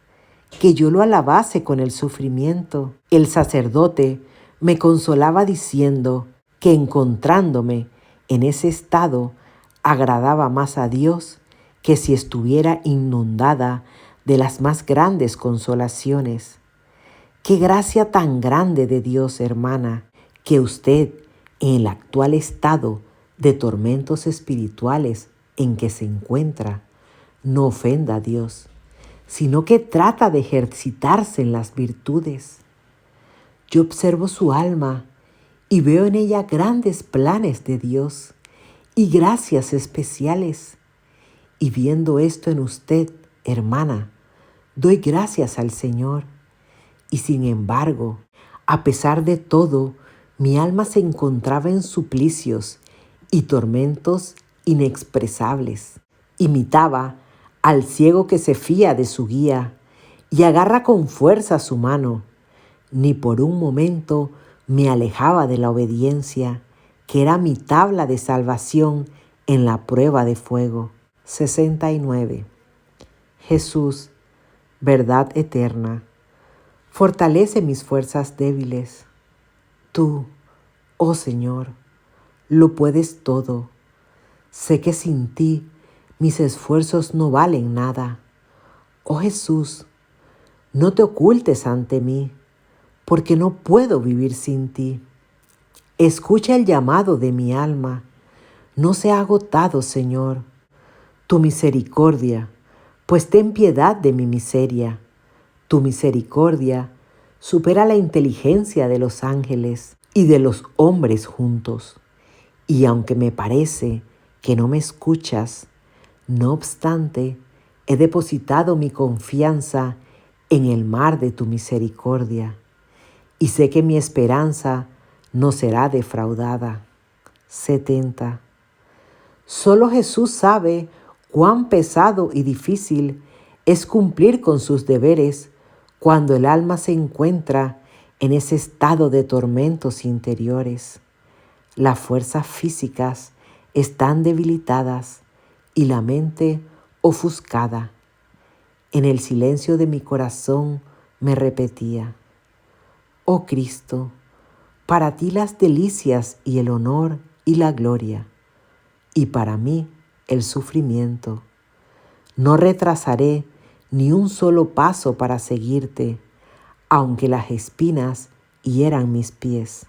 que yo lo alabase con el sufrimiento. El sacerdote me consolaba diciendo que encontrándome en ese estado agradaba más a Dios que si estuviera inundada de las más grandes consolaciones. Qué gracia tan grande de Dios, hermana, que usted, en el actual estado de tormentos espirituales en que se encuentra, no ofenda a Dios, sino que trata de ejercitarse en las virtudes. Yo observo su alma y veo en ella grandes planes de Dios y gracias especiales. Y viendo esto en usted, hermana, doy gracias al Señor. Y sin embargo, a pesar de todo, mi alma se encontraba en suplicios y tormentos inexpresables. Imitaba al ciego que se fía de su guía y agarra con fuerza su mano. Ni por un momento me alejaba de la obediencia, que era mi tabla de salvación en la prueba de fuego. 69. Jesús, verdad eterna, fortalece mis fuerzas débiles. Tú, oh Señor, lo puedes todo. Sé que sin ti mis esfuerzos no valen nada. Oh Jesús, no te ocultes ante mí, porque no puedo vivir sin ti. Escucha el llamado de mi alma. No se ha agotado, Señor, tu misericordia, pues ten piedad de mi miseria. Tu misericordia supera la inteligencia de los ángeles y de los hombres juntos. Y aunque me parece que no me escuchas, no obstante, he depositado mi confianza en el mar de tu misericordia, y sé que mi esperanza no será defraudada. 70. Solo Jesús sabe cuán pesado y difícil es cumplir con sus deberes cuando el alma se encuentra en ese estado de tormentos interiores. Las fuerzas físicas están debilitadas y la mente ofuscada. En el silencio de mi corazón me repetía: oh Cristo, para ti las delicias y el honor y la gloria, y para mí el sufrimiento. No retrasaré ni un solo paso para seguirte, aunque las espinas hieran mis pies.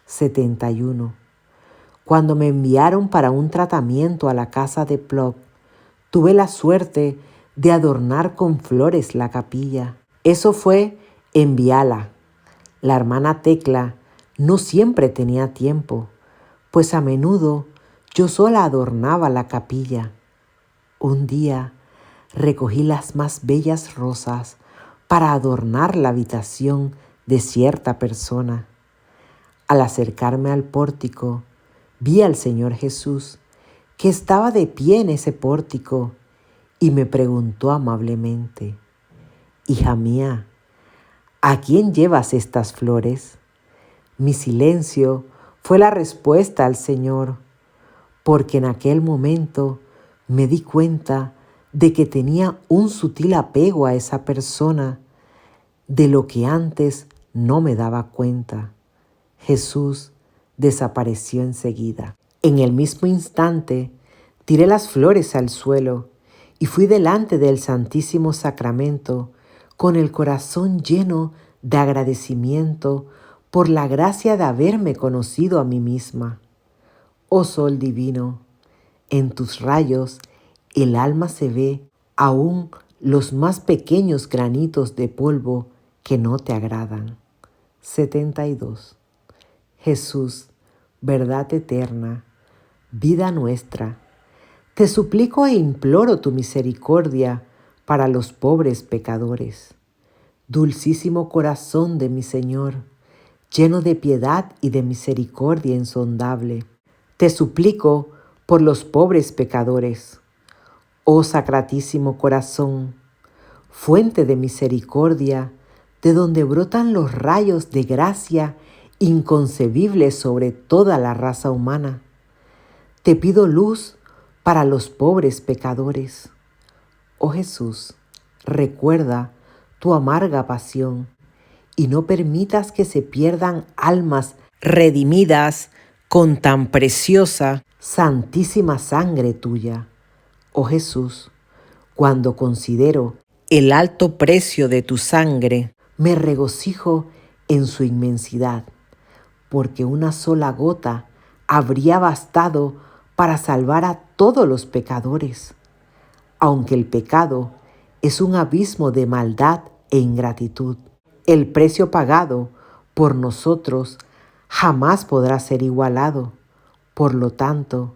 71. Cuando me enviaron para un tratamiento a la casa de Plock, tuve la suerte de adornar con flores la capilla. Eso fue en Viala. La hermana Tecla no siempre tenía tiempo, pues a menudo yo sola adornaba la capilla. Un día recogí las más bellas rosas para adornar la habitación de cierta persona. Al acercarme al pórtico, vi al Señor Jesús, que estaba de pie en ese pórtico, y me preguntó amablemente: «Hija mía, ¿a quién llevas estas flores?». Mi silencio fue la respuesta al Señor, porque en aquel momento me di cuenta de que tenía un sutil apego a esa persona, de lo que antes no me daba cuenta. Jesús desapareció enseguida. En el mismo instante, tiré las flores al suelo y fui delante del Santísimo Sacramento con el corazón lleno de agradecimiento por la gracia de haberme conocido a mí misma. Oh Sol divino, en tus rayos el alma se ve aún los más pequeños granitos de polvo que no te agradan. 72. Jesús, verdad eterna, vida nuestra, te suplico e imploro tu misericordia para los pobres pecadores. Dulcísimo corazón de mi Señor, lleno de piedad y de misericordia insondable, te suplico por los pobres pecadores. Oh Sacratísimo Corazón, fuente de misericordia, de donde brotan los rayos de gracia inconcebibles sobre toda la raza humana, te pido luz para los pobres pecadores. Oh Jesús, recuerda tu amarga pasión y no permitas que se pierdan almas redimidas con tan preciosa, santísima sangre tuya. Oh Jesús, cuando considero el alto precio de tu sangre, me regocijo en su inmensidad, porque una sola gota habría bastado para salvar a todos los pecadores. Aunque el pecado es un abismo de maldad e ingratitud, el precio pagado por nosotros jamás podrá ser igualado. Por lo tanto,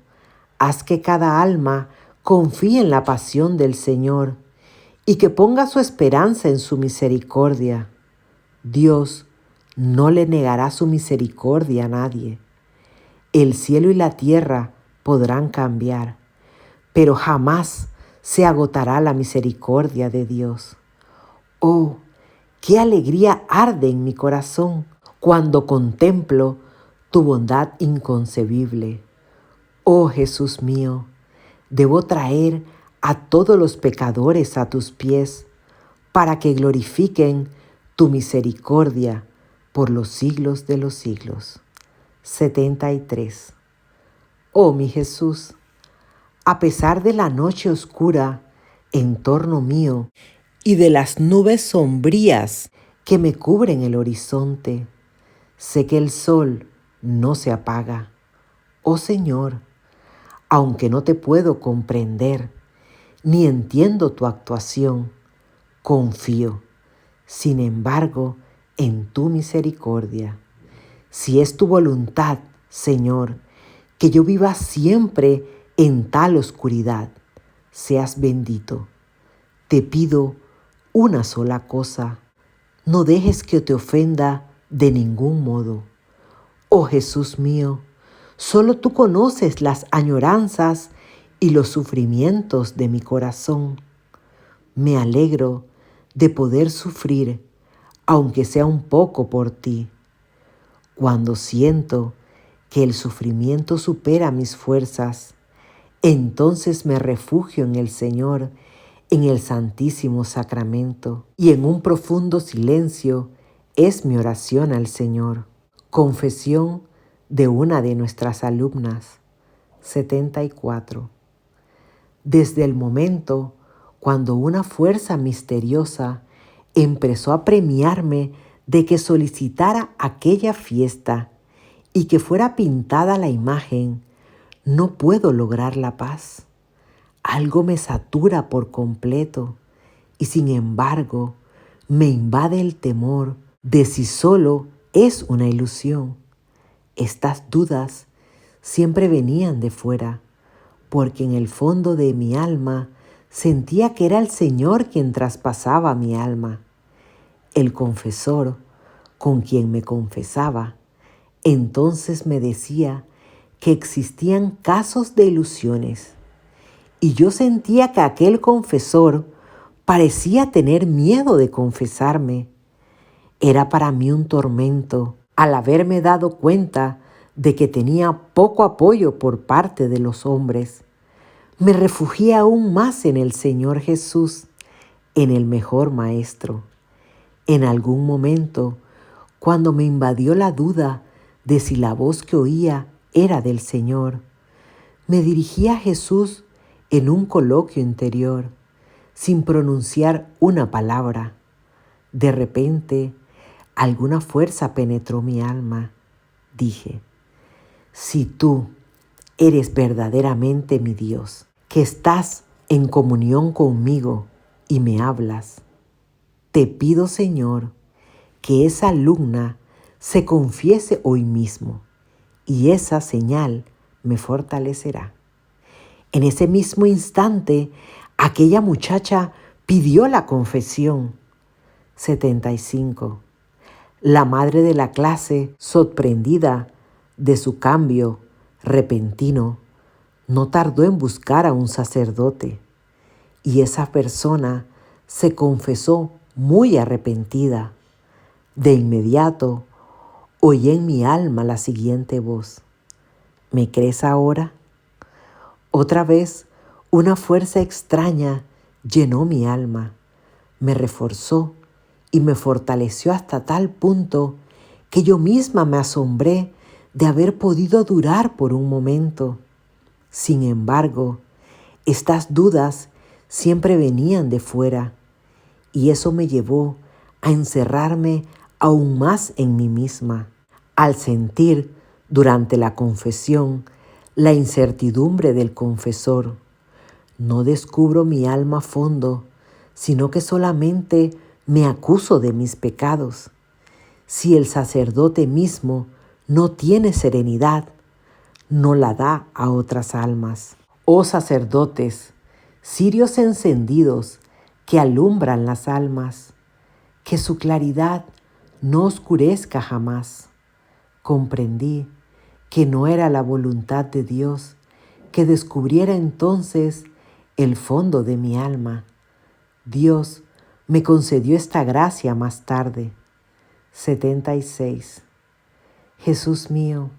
haz que cada alma confíe en la pasión del Señor y que ponga su esperanza en su misericordia. Dios no le negará su misericordia a nadie. El cielo y la tierra podrán cambiar, pero jamás se agotará la misericordia de Dios. Oh, qué alegría arde en mi corazón cuando contemplo tu bondad inconcebible. Oh Jesús mío, debo traer a todos los pecadores a tus pies para que glorifiquen tu misericordia por los siglos de los siglos. 73. Oh mi Jesús, a pesar de la noche oscura en torno mío y de las nubes sombrías que me cubren el horizonte, sé que el sol no se apaga. Oh Señor, aunque no te puedo comprender, ni entiendo tu actuación, confío, sin embargo, en tu misericordia. Si es tu voluntad, Señor, que yo viva siempre en tal oscuridad, seas bendito. Te pido una sola cosa: no dejes que te ofenda de ningún modo. Oh Jesús mío, solo tú conoces las añoranzas y los sufrimientos de mi corazón. Me alegro de poder sufrir, aunque sea un poco por ti. Cuando siento que el sufrimiento supera mis fuerzas, entonces me refugio en el Señor, en el Santísimo Sacramento, y en un profundo silencio es mi oración al Señor. Confesión de una de nuestras alumnas. 74. Desde el momento cuando una fuerza misteriosa empezó a premiarme de que solicitara aquella fiesta y que fuera pintada la imagen, no puedo lograr la paz. Algo me satura por completo y sin embargo me invade el temor de si solo es una ilusión. Estas dudas siempre venían de fuera, porque en el fondo de mi alma sentía que era el Señor quien traspasaba mi alma. El confesor, con quien me confesaba, entonces me decía que existían casos de ilusiones, y yo sentía que aquel confesor parecía tener miedo de confesarme. Era para mí un tormento al haberme dado cuenta de que tenía poco apoyo por parte de los hombres. Me refugié aún más en el Señor Jesús, en el mejor Maestro. En algún momento, cuando me invadió la duda de si la voz que oía era del Señor, me dirigí a Jesús en un coloquio interior, sin pronunciar una palabra. De repente, alguna fuerza penetró mi alma. Dije: si tú eres verdaderamente mi Dios, que estás en comunión conmigo y me hablas, te pido, Señor, que esa alumna se confiese hoy mismo y esa señal me fortalecerá. En ese mismo instante, aquella muchacha pidió la confesión. 75. La madre de la clase, sorprendida de su cambio repentino, no tardó en buscar a un sacerdote, y esa persona se confesó muy arrepentida. De inmediato oí en mi alma la siguiente voz: ¿me crees ahora? Otra vez, una fuerza extraña llenó mi alma, me reforzó y me fortaleció hasta tal punto que yo misma me asombré de haber podido durar por un momento. Sin embargo, estas dudas siempre venían de fuera, y eso me llevó a encerrarme aún más en mí misma. Al sentir durante la confesión la incertidumbre del confesor, no descubro mi alma a fondo, sino que solamente me acuso de mis pecados. Si el sacerdote mismo no tiene serenidad, no la da a otras almas. Oh sacerdotes, cirios encendidos que alumbran las almas, que su claridad no oscurezca jamás. Comprendí que no era la voluntad de Dios que descubriera entonces el fondo de mi alma. Dios me concedió esta gracia más tarde. 76. Jesús mío,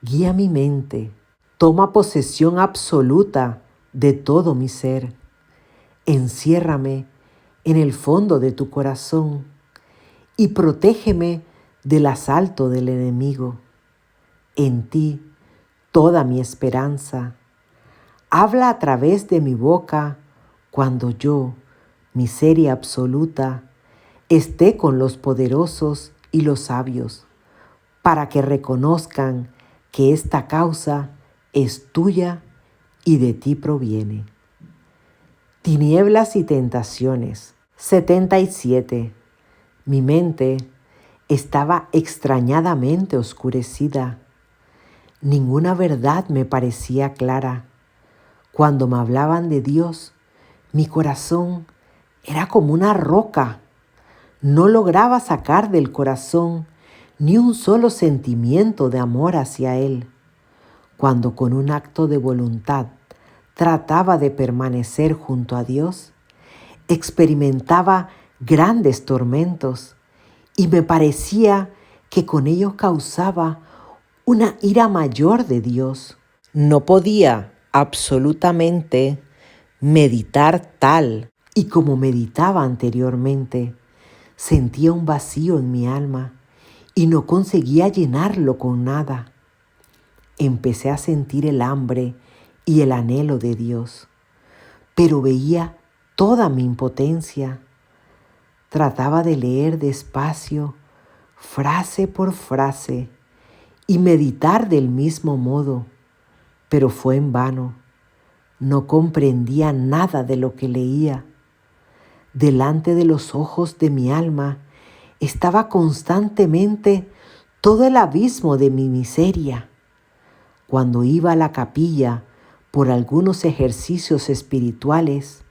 guía mi mente, toma posesión absoluta de todo mi ser. Enciérrame en el fondo de tu corazón y protégeme del asalto del enemigo. En ti toda mi esperanza. Habla a través de mi boca cuando yo, miseria absoluta, esté con los poderosos y los sabios, para que reconozcan que esta causa es tuya y de ti proviene. Tinieblas y tentaciones. 77. Mi mente estaba extrañadamente oscurecida. Ninguna verdad me parecía clara. Cuando me hablaban de Dios, mi corazón era como una roca. No lograba sacar del corazón ni un solo sentimiento de amor hacia Él. Cuando con un acto de voluntad trataba de permanecer junto a Dios, experimentaba grandes tormentos y me parecía que con ellos causaba una ira mayor de Dios. No podía absolutamente meditar tal y como meditaba anteriormente. Sentía un vacío en mi alma y no conseguía llenarlo con nada. Empecé a sentir el hambre y el anhelo de Dios, pero veía toda mi impotencia. Trataba de leer despacio, frase por frase, y meditar del mismo modo, pero fue en vano. No comprendía nada de lo que leía. Delante de los ojos de mi alma estaba constantemente todo el abismo de mi miseria. Cuando iba a la capilla por algunos ejercicios espirituales,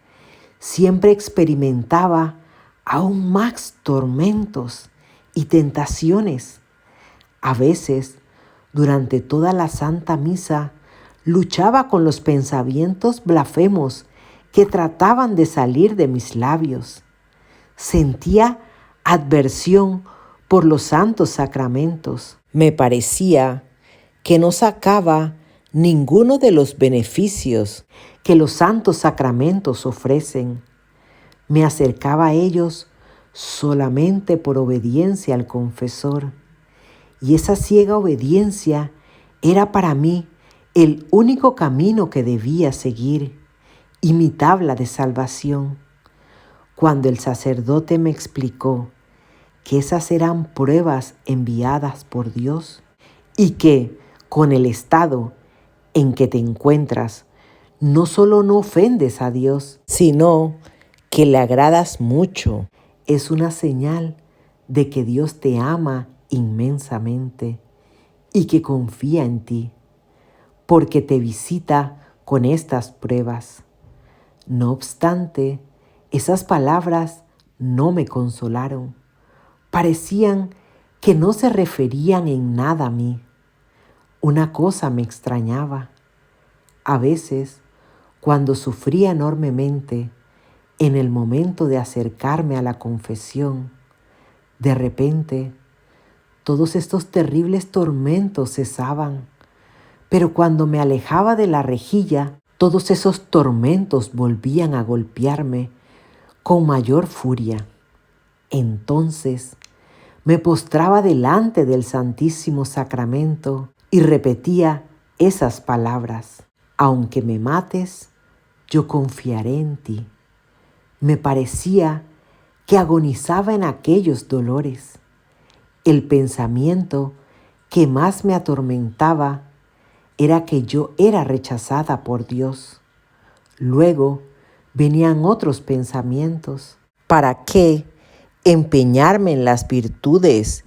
siempre experimentaba aún más tormentos y tentaciones. A veces, durante toda la Santa Misa, luchaba con los pensamientos blasfemos que trataban de salir de mis labios. Sentía adversión por los santos sacramentos. Me parecía que no sacaba ninguno de los beneficios que los santos sacramentos ofrecen. Me acercaba a ellos solamente por obediencia al confesor. Y esa ciega obediencia era para mí el único camino que debía seguir y mi tabla de salvación. Cuando el sacerdote me explicó que esas eran pruebas enviadas por Dios y que con el estado en que te encuentras, no solo no ofendes a Dios, sino que le agradas mucho, es una señal de que Dios te ama inmensamente y que confía en ti, porque te visita con estas pruebas. No obstante, esas palabras no me consolaron. Parecían que no se referían en nada a mí. Una cosa me extrañaba. A veces, cuando sufría enormemente, en el momento de acercarme a la confesión, de repente, todos estos terribles tormentos cesaban. Pero cuando me alejaba de la rejilla, todos esos tormentos volvían a golpearme con mayor furia. Entonces me postraba delante del Santísimo Sacramento y repetía esas palabras: aunque me mates, yo confiaré en ti. Me parecía que agonizaba en aquellos dolores. El pensamiento que más me atormentaba era que yo era rechazada por Dios. Luego venían otros pensamientos. ¿Para qué empeñarme en las virtudes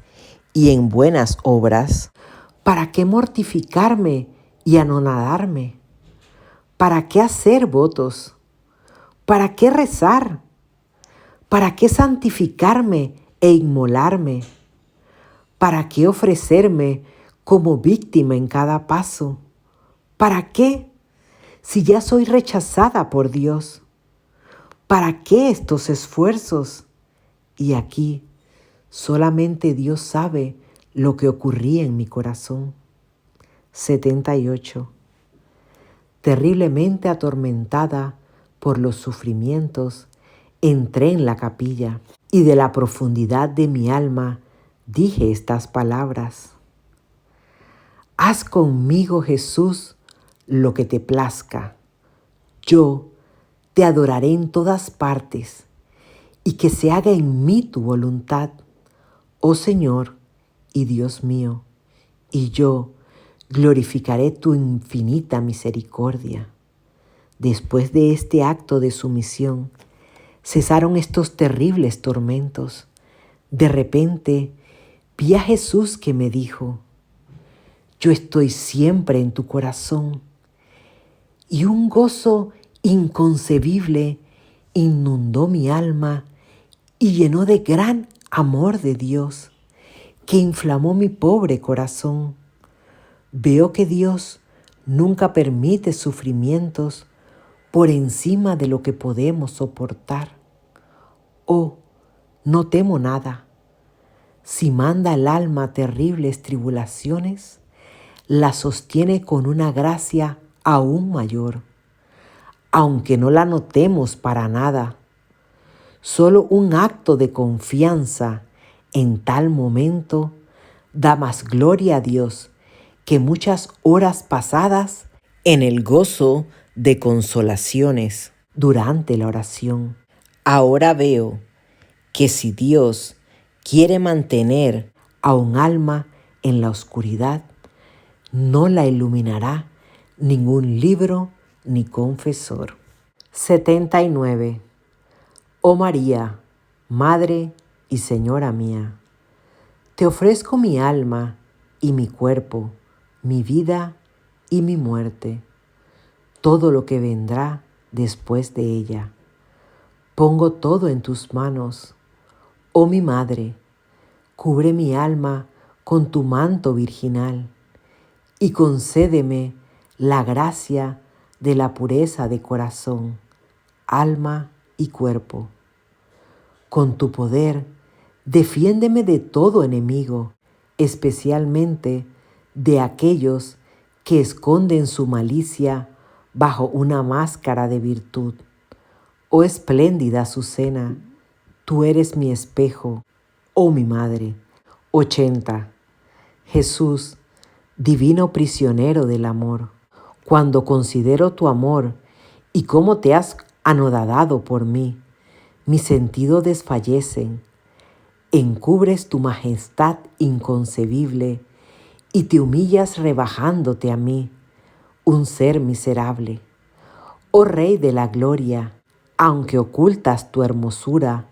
y en buenas obras? ¿Para qué mortificarme y anonadarme? ¿Para qué hacer votos? ¿Para qué rezar? ¿Para qué santificarme e inmolarme? ¿Para qué ofrecerme como víctima en cada paso? ¿Para qué? Si ya soy rechazada por Dios. ¿Para qué estos esfuerzos? Y aquí solamente Dios sabe lo que ocurría en mi corazón. 78. Terriblemente atormentada por los sufrimientos, entré en la capilla y de la profundidad de mi alma dije estas palabras: haz conmigo, Jesús, lo que te plazca. Yo te adoraré en todas partes y que se haga en mí tu voluntad, oh Señor y Dios mío, y yo glorificaré tu infinita misericordia. Después de este acto de sumisión, cesaron estos terribles tormentos. De repente, vi a Jesús que me dijo: yo estoy siempre en tu corazón. Y un gozo inconcebible inundó mi alma y llenó de gran amor de Dios, que inflamó mi pobre corazón. Veo que Dios nunca permite sufrimientos por encima de lo que podemos soportar. Oh, no temo nada. Si manda al alma terribles tribulaciones, la sostiene con una gracia aún mayor, aunque no la notemos para nada. Solo un acto de confianza en tal momento da más gloria a Dios que muchas horas pasadas en el gozo de consolaciones durante la oración. Ahora veo que si Dios quiere mantener a un alma en la oscuridad, no la iluminará ningún libro ni confesor. 79. Oh María, Madre y Señora mía, te ofrezco mi alma y mi cuerpo, mi vida y mi muerte, todo lo que vendrá después de ella. Pongo todo en tus manos, oh mi Madre, cubre mi alma con tu manto virginal y concédeme la gracia de la pureza de corazón, alma y cuerpo. Con tu poder, defiéndeme de todo enemigo, especialmente de aquellos que esconden su malicia bajo una máscara de virtud. Oh espléndida Azucena, tú eres mi espejo, oh mi Madre. 80. Jesús, divino prisionero del amor, cuando considero tu amor y cómo te has anodadado por mí, mis sentidos desfallecen. Encubres tu majestad inconcebible y te humillas rebajándote a mí, un ser miserable. Oh Rey de la gloria, aunque ocultas tu hermosura,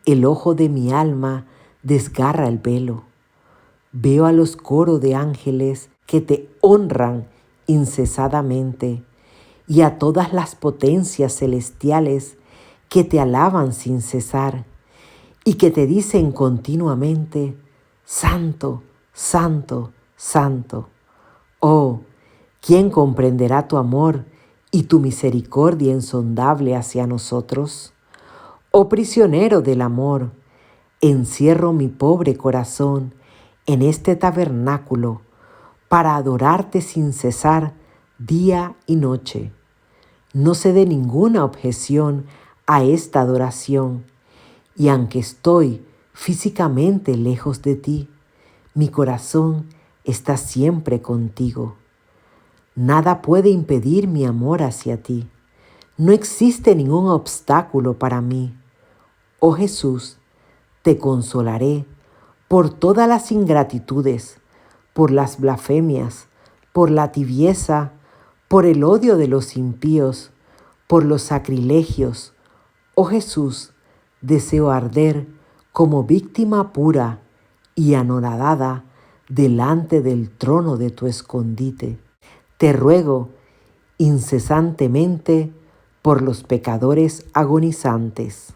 el ojo de mi alma desgarra el velo. Veo a los coros de ángeles que te honran incesadamente y a todas las potencias celestiales que te alaban sin cesar y que te dicen continuamente: Santo, Santo, Santo. Oh, ¿quién comprenderá tu amor y tu misericordia insondable hacia nosotros? Oh prisionero del amor, encierro mi pobre corazón en este tabernáculo para adorarte sin cesar día y noche. No se dé ninguna objeción a esta adoración, y aunque estoy físicamente lejos de ti, mi corazón está siempre contigo. Nada puede impedir mi amor hacia ti. No existe ningún obstáculo para mí. Oh Jesús, te consolaré por todas las ingratitudes, por las blasfemias, por la tibieza, por el odio de los impíos, por los sacrilegios. Oh Jesús, deseo arder como víctima pura y anonadada delante del trono de tu escondite. Te ruego incesantemente por los pecadores agonizantes.